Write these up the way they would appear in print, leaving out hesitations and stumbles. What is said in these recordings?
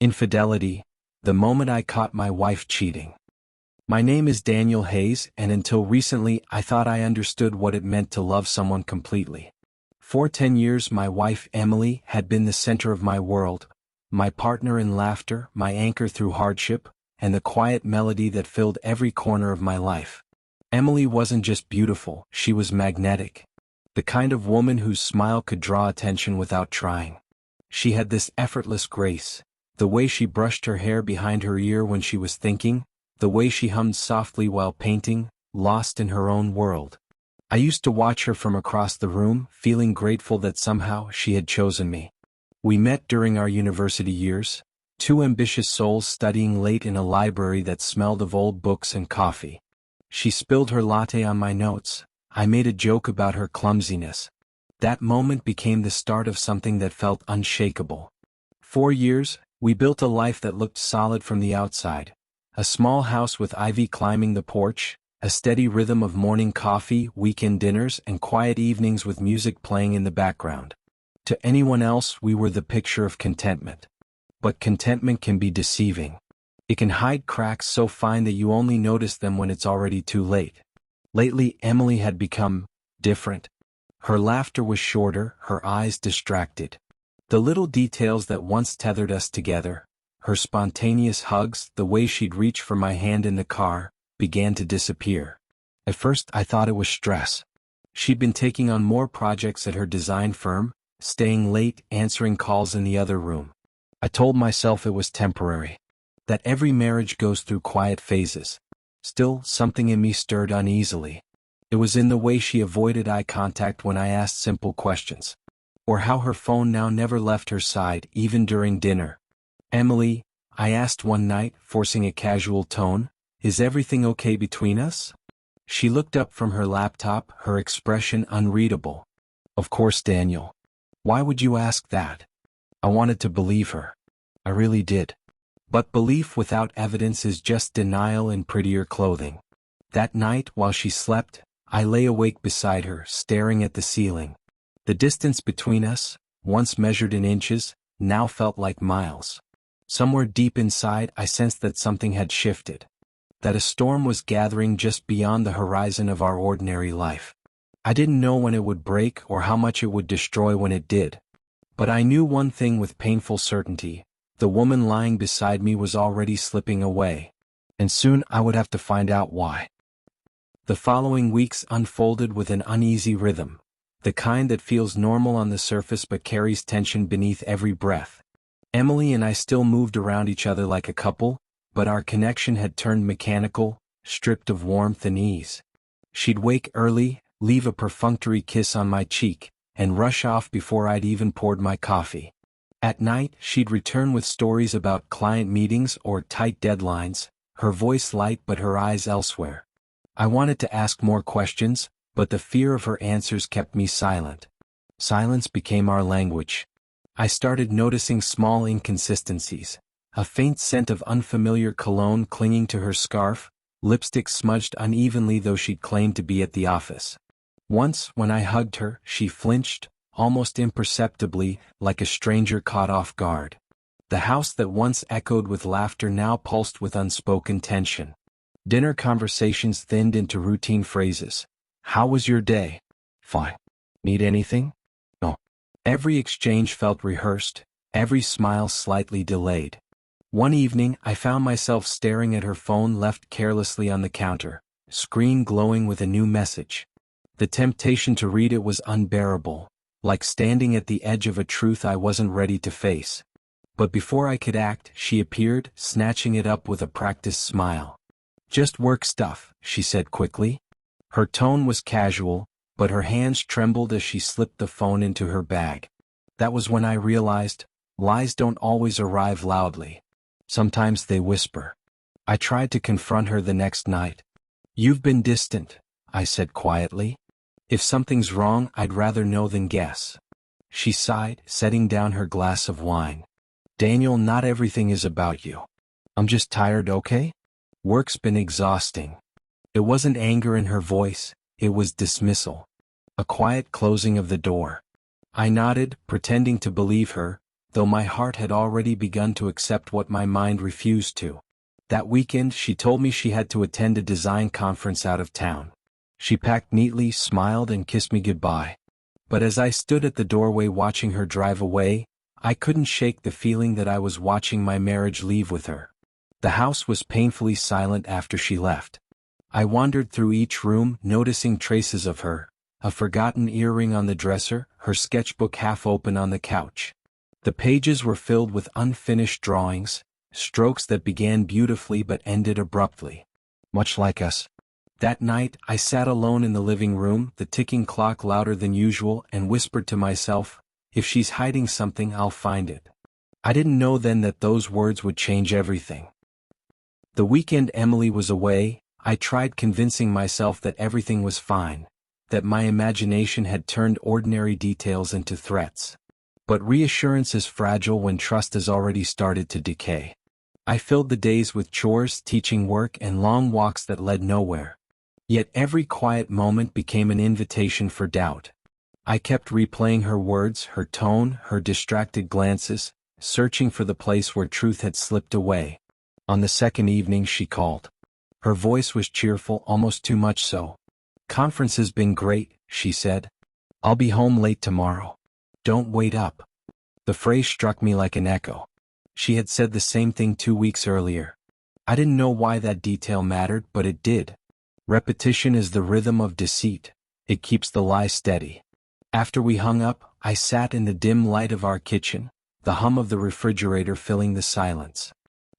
Infidelity, the moment I caught my wife cheating. My name is Daniel Hayes, and until recently I thought I understood what it meant to love someone completely. For 10 years my wife Emily had been the center of my world, my partner in laughter, my anchor through hardship, and the quiet melody that filled every corner of my life. Emily wasn't just beautiful, she was magnetic. The kind of woman whose smile could draw attention without trying. She had this effortless grace. The way she brushed her hair behind her ear when she was thinking, the way she hummed softly while painting, lost in her own world. I used to watch her from across the room, feeling grateful that somehow she had chosen me. We met during our university years, two ambitious souls studying late in a library that smelled of old books and coffee. She spilled her latte on my notes. I made a joke about her clumsiness. That moment became the start of something that felt unshakable. 4 years, we built a life that looked solid from the outside. A small house with ivy climbing the porch, a steady rhythm of morning coffee, weekend dinners, and quiet evenings with music playing in the background. To anyone else, we were the picture of contentment. But contentment can be deceiving. It can hide cracks so fine that you only notice them when it's already too late. Lately, Emily had become different. Her laughter was shorter, her eyes distracted. The little details that once tethered us together, her spontaneous hugs, the way she'd reach for my hand in the car, began to disappear. At first I thought it was stress. She'd been taking on more projects at her design firm, staying late, answering calls in the other room. I told myself it was temporary. That every marriage goes through quiet phases. Still, something in me stirred uneasily. It was in the way she avoided eye contact when I asked simple questions. Or how her phone now never left her side, even during dinner. "Emily," I asked one night, forcing a casual tone, "is everything okay between us?" She looked up from her laptop, her expression unreadable. "Of course, Daniel. Why would you ask that?" I wanted to believe her. I really did. But belief without evidence is just denial in prettier clothing. That night, while she slept, I lay awake beside her, staring at the ceiling. The distance between us, once measured in inches, now felt like miles. Somewhere deep inside I sensed that something had shifted. That a storm was gathering just beyond the horizon of our ordinary life. I didn't know when it would break or how much it would destroy when it did. But I knew one thing with painful certainty: the woman lying beside me was already slipping away. And soon I would have to find out why. The following weeks unfolded with an uneasy rhythm. The kind that feels normal on the surface but carries tension beneath every breath. Emily and I still moved around each other like a couple, but our connection had turned mechanical, stripped of warmth and ease. She'd wake early, leave a perfunctory kiss on my cheek, and rush off before I'd even poured my coffee. At night, she'd return with stories about client meetings or tight deadlines, her voice light but her eyes elsewhere. I wanted to ask more questions, but the fear of her answers kept me silent. Silence became our language. I started noticing small inconsistencies. A faint scent of unfamiliar cologne clinging to her scarf, lipstick smudged unevenly though she'd claimed to be at the office. Once, when I hugged her, she flinched, almost imperceptibly, like a stranger caught off guard. The house that once echoed with laughter now pulsed with unspoken tension. Dinner conversations thinned into routine phrases. "How was your day?" "Fine." "Need anything?" "No." Every exchange felt rehearsed, every smile slightly delayed. One evening I found myself staring at her phone left carelessly on the counter, screen glowing with a new message. The temptation to read it was unbearable, like standing at the edge of a truth I wasn't ready to face. But before I could act, she appeared, snatching it up with a practiced smile. "Just work stuff," she said quickly. Her tone was casual, but her hands trembled as she slipped the phone into her bag. That was when I realized, lies don't always arrive loudly. Sometimes they whisper. I tried to confront her the next night. "You've been distant," I said quietly. "If something's wrong, I'd rather know than guess." She sighed, setting down her glass of wine. "Daniel, not everything is about you. I'm just tired, okay? Work's been exhausting." It wasn't anger in her voice, it was dismissal. A quiet closing of the door. I nodded, pretending to believe her, though my heart had already begun to accept what my mind refused to. That weekend she told me she had to attend a design conference out of town. She packed neatly, smiled, and kissed me goodbye. But as I stood at the doorway watching her drive away, I couldn't shake the feeling that I was watching my marriage leave with her. The house was painfully silent after she left. I wandered through each room, noticing traces of her, a forgotten earring on the dresser, her sketchbook half open on the couch. The pages were filled with unfinished drawings, strokes that began beautifully but ended abruptly. Much like us. That night, I sat alone in the living room, the ticking clock louder than usual, and whispered to myself, "If she's hiding something, I'll find it." I didn't know then that those words would change everything. The weekend Emily was away, I tried convincing myself that everything was fine, that my imagination had turned ordinary details into threats. But reassurance is fragile when trust has already started to decay. I filled the days with chores, teaching work, and long walks that led nowhere. Yet every quiet moment became an invitation for doubt. I kept replaying her words, her tone, her distracted glances, searching for the place where truth had slipped away. On the second evening she called. Her voice was cheerful, almost too much so. "Conference has been great," she said. "I'll be home late tomorrow. Don't wait up." The phrase struck me like an echo. She had said the same thing 2 weeks earlier. I didn't know why that detail mattered, but it did. Repetition is the rhythm of deceit. It keeps the lie steady. After we hung up, I sat in the dim light of our kitchen, the hum of the refrigerator filling the silence.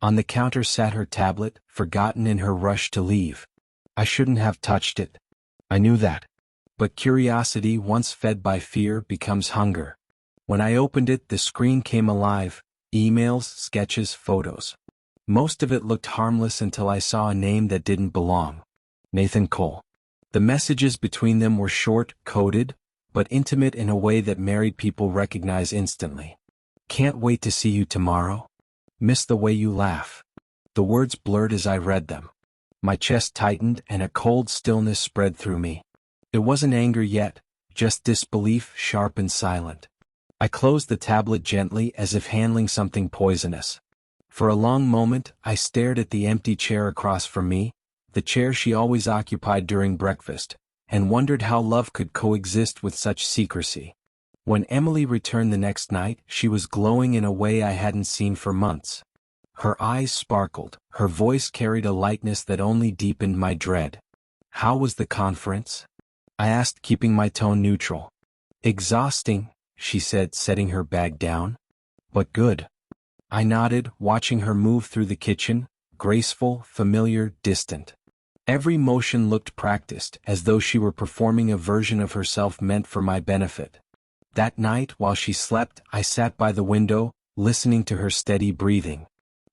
On the counter sat her tablet, forgotten in her rush to leave. I shouldn't have touched it. I knew that. But curiosity, once fed by fear, becomes hunger. When I opened it, the screen came alive. Emails, sketches, photos. Most of it looked harmless until I saw a name that didn't belong. Nathan Cole. The messages between them were short, coded, but intimate in a way that married people recognize instantly. "Can't wait to see you tomorrow. Miss the way you laugh." The words blurred as I read them. My chest tightened and a cold stillness spread through me. It wasn't anger yet, just disbelief, sharp and silent. I closed the tablet gently as if handling something poisonous. For a long moment, I stared at the empty chair across from me, the chair she always occupied during breakfast, and wondered how love could coexist with such secrecy. When Emily returned the next night, she was glowing in a way I hadn't seen for months. Her eyes sparkled, her voice carried a lightness that only deepened my dread. "How was the conference?" I asked, keeping my tone neutral. "Exhausting," she said, setting her bag down. "But good." I nodded, watching her move through the kitchen, graceful, familiar, distant. Every motion looked practiced, as though she were performing a version of herself meant for my benefit. That night, while she slept, I sat by the window, listening to her steady breathing.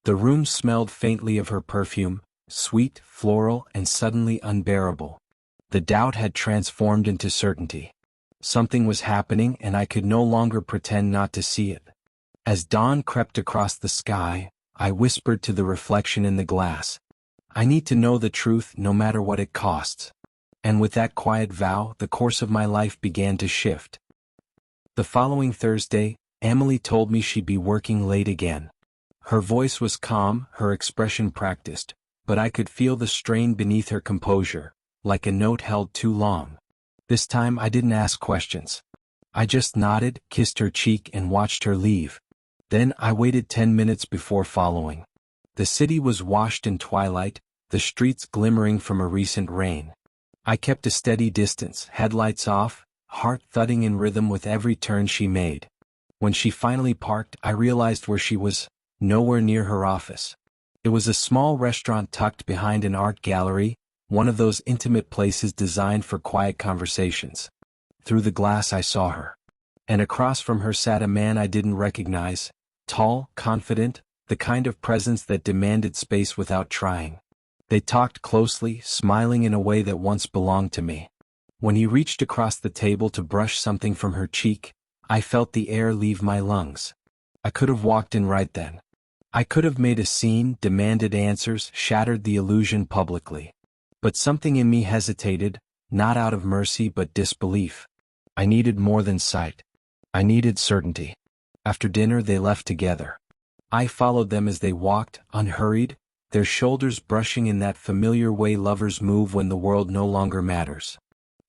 The room smelled faintly of her perfume, sweet, floral, and suddenly unbearable. The doubt had transformed into certainty. Something was happening, and I could no longer pretend not to see it. As dawn crept across the sky, I whispered to the reflection in the glass, "I need to know the truth no matter what it costs." And with that quiet vow, the course of my life began to shift. The following Thursday, Emily told me she'd be working late again. Her voice was calm, her expression practiced, but I could feel the strain beneath her composure, like a note held too long. This time I didn't ask questions. I just nodded, kissed her cheek, and watched her leave. Then I waited 10 minutes before following. The city was washed in twilight, the streets glimmering from a recent rain. I kept a steady distance, headlights off, heart thudding in rhythm with every turn she made. When she finally parked, I realized where she was, nowhere near her office. It was a small restaurant tucked behind an art gallery, one of those intimate places designed for quiet conversations. Through the glass I saw her. And across from her sat a man I didn't recognize, tall, confident, the kind of presence that demanded space without trying. They talked closely, smiling in a way that once belonged to me. When he reached across the table to brush something from her cheek, I felt the air leave my lungs. I could have walked in right then. I could have made a scene, demanded answers, shattered the illusion publicly. But something in me hesitated, not out of mercy but disbelief. I needed more than sight. I needed certainty. After dinner they left together. I followed them as they walked, unhurried, their shoulders brushing in that familiar way lovers move when the world no longer matters.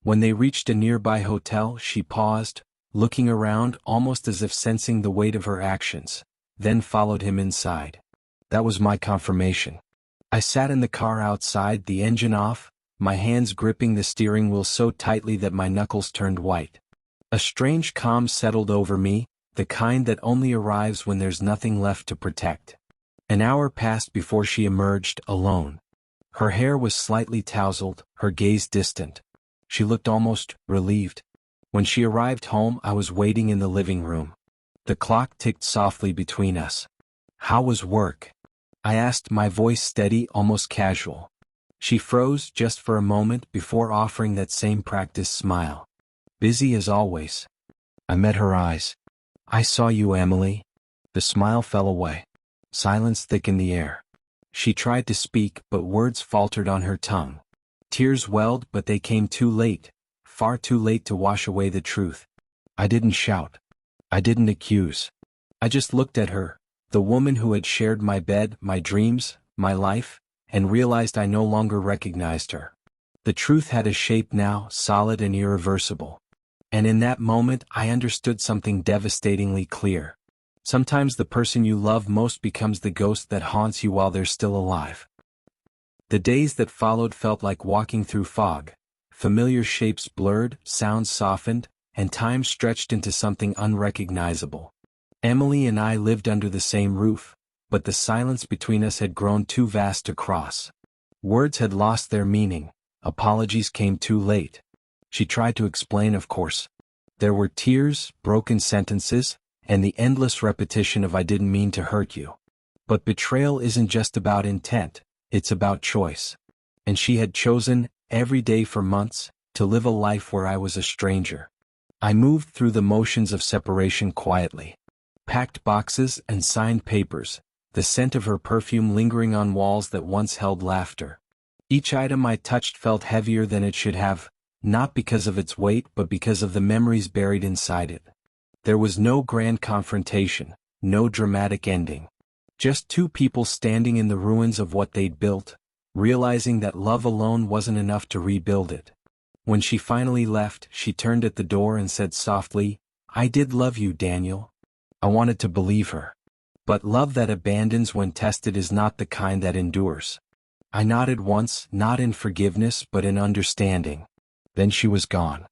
When they reached a nearby hotel, she paused, looking around almost as if sensing the weight of her actions, then followed him inside. That was my confirmation. I sat in the car outside, the engine off, my hands gripping the steering wheel so tightly that my knuckles turned white. A strange calm settled over me, the kind that only arrives when there's nothing left to protect. An hour passed before she emerged, alone. Her hair was slightly tousled, her gaze distant. She looked almost relieved. When she arrived home, I was waiting in the living room. The clock ticked softly between us. "How was work?" I asked, my voice steady, almost casual. She froze just for a moment before offering that same practiced smile. "Busy as always." I met her eyes. "I saw you, Emily." The smile fell away. Silence thickened the air. She tried to speak, but words faltered on her tongue. Tears welled, but they came too late, far too late to wash away the truth. I didn't shout. I didn't accuse. I just looked at her, the woman who had shared my bed, my dreams, my life, and realized I no longer recognized her. The truth had a shape now, solid and irreversible. And in that moment I understood something devastatingly clear. Sometimes the person you love most becomes the ghost that haunts you while they're still alive. The days that followed felt like walking through fog. Familiar shapes blurred, sounds softened, and time stretched into something unrecognizable. Emily and I lived under the same roof, but the silence between us had grown too vast to cross. Words had lost their meaning, apologies came too late. She tried to explain, of course. There were tears, broken sentences, and the endless repetition of "I didn't mean to hurt you." But betrayal isn't just about intent, it's about choice. And she had chosen, every day for months, to live a life where I was a stranger. I moved through the motions of separation quietly. Packed boxes and signed papers, the scent of her perfume lingering on walls that once held laughter. Each item I touched felt heavier than it should have, not because of its weight but because of the memories buried inside it. There was no grand confrontation, no dramatic ending. Just two people standing in the ruins of what they'd built, realizing that love alone wasn't enough to rebuild it. When she finally left, she turned at the door and said softly, "I did love you, Daniel." I wanted to believe her. But love that abandons when tested is not the kind that endures. I nodded once, not in forgiveness but in understanding. Then she was gone.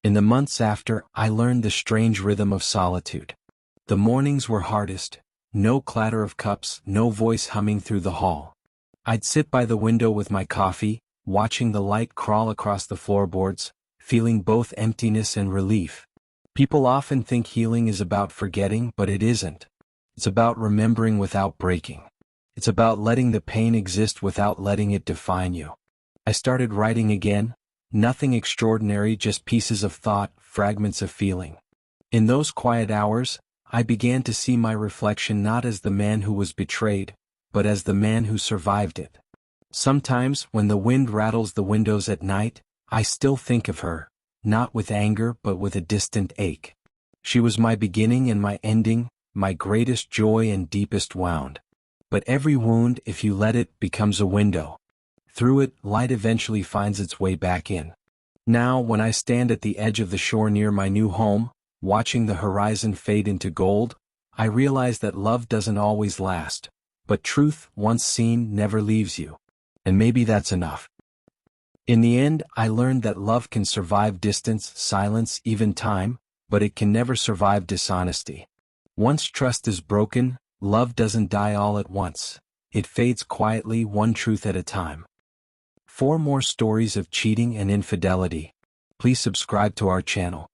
In the months after, I learned the strange rhythm of solitude. The mornings were hardest, no clatter of cups, no voice humming through the hall. I'd sit by the window with my coffee, watching the light crawl across the floorboards, feeling both emptiness and relief. People often think healing is about forgetting, but it isn't. It's about remembering without breaking. It's about letting the pain exist without letting it define you. I started writing again. Nothing extraordinary, just pieces of thought, fragments of feeling. In those quiet hours, I began to see my reflection not as the man who was betrayed, but as the man who survived it. Sometimes, when the wind rattles the windows at night, I still think of her, not with anger but with a distant ache. She was my beginning and my ending, my greatest joy and deepest wound. But every wound, if you let it, becomes a window. Through it, light eventually finds its way back in. Now, when I stand at the edge of the shore near my new home, watching the horizon fade into gold, I realize that love doesn't always last, but truth, once seen, never leaves you. And maybe that's enough. In the end, I learned that love can survive distance, silence, even time, but it can never survive dishonesty. Once trust is broken, love doesn't die all at once. It fades quietly, one truth at a time. For more stories of cheating and infidelity, please subscribe to our channel.